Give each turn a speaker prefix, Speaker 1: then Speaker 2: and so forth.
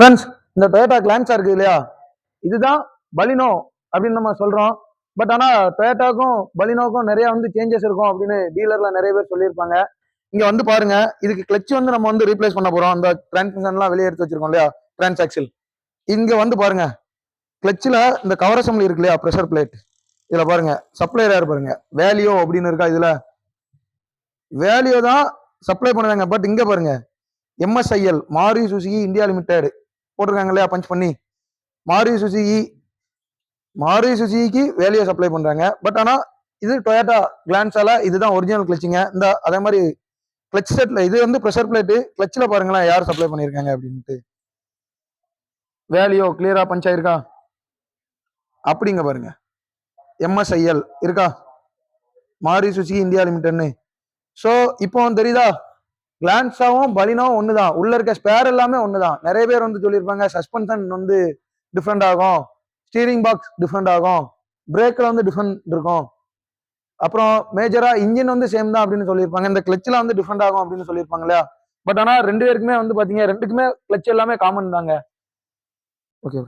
Speaker 1: Friends, இந்த Toyota Glanza இருக்கு இல்லையா, இதுதான் பலினோ அப்படின்னு நம்ம சொல்றோம். பட் ஆனா டொயோட்டாக்கும் பலினோக்கும் நிறைய சேஞ்சஸ் இருக்கும் அப்படின்னு டீலர்ல நிறைய பேர் சொல்லியிருப்பாங்க. இங்க பாருங்க, இதுக்கு கிளட்ச் நம்ம ரீப்ளேஸ் பண்ண போறோம். அந்த டிரான்ஸ்மிஷன்லாம் வெளியே எடுத்து வச்சிருக்கோம் இல்லையா, டிரான்சாக்சில். இங்க பாருங்க, கிளட்ச்ல இந்த கவர் அசம்பிளி இருக்கு இல்லையா, ப்ரெஷர் பிளேட். இதுல பாருங்க சப்ளையர் யார் பாருங்க, வேலியோ அப்படின்னு இருக்கா. இதுல வேலியோ தான் சப்ளை பண்ணுவாங்க. பட் இங்க பாருங்க, எம்எஸ்ஐஎல் மாருதி சுசுகி இந்தியா லிமிடெட் போட்டிருக்காங்க இல்லையா, பஞ்ச் பண்ணி. மாருதி சுசுகிக்கு வேலையை சப்ளை பண்றாங்க. பட் ஆனா இது டொயோட்டா கிளான்ஸால இதுதான் ஒரிஜினல் கிளச்சுங்க. இந்த அதே மாதிரி கிளச் செட்ல இது ப்ரெஷர் பிளேட். கிளச்ல பாருங்களேன் யார் சப்ளை பண்ணிருக்காங்க அப்படின்ட்டு. வேலியோ கிளியரா பஞ்ச் ஆயிருக்கா அப்படிங்க பாருங்க. எம்எஸ்ஐஎல் இருக்கா, மாருதி சுசுகி இந்தியா லிமிடெட்னு. ஸோ இப்போ தெரியுதா, கிளான்ஸாவும் பலினோவும் ஒண்ணுதான். உள்ள இருக்க ஸ்பேர் எல்லாமே ஒண்ணுதான். நிறைய பேர் சொல்லியிருப்பாங்க சஸ்பென்ஷன் டிஃப்ரெண்ட் ஆகும், ஸ்டீரிங் பாக்ஸ் டிஃப்ரெண்ட் ஆகும், பிரேக்ல டிஃப்ரெண்ட் இருக்கும், அப்புறம் மேஜரா இன்ஜின் சேம் தான் அப்படின்னு சொல்லியிருப்பாங்க. இந்த கிளச்ல டிஃப்ரெண்ட் ஆகும் அப்படின்னு சொல்லியிருப்பாங்க இல்லையா. பட் ஆனா ரெண்டு பேருக்குமே பாத்தீங்க, ரெண்டுக்குமே கிளச் எல்லாமே காமன் தாங்க. ஓகே.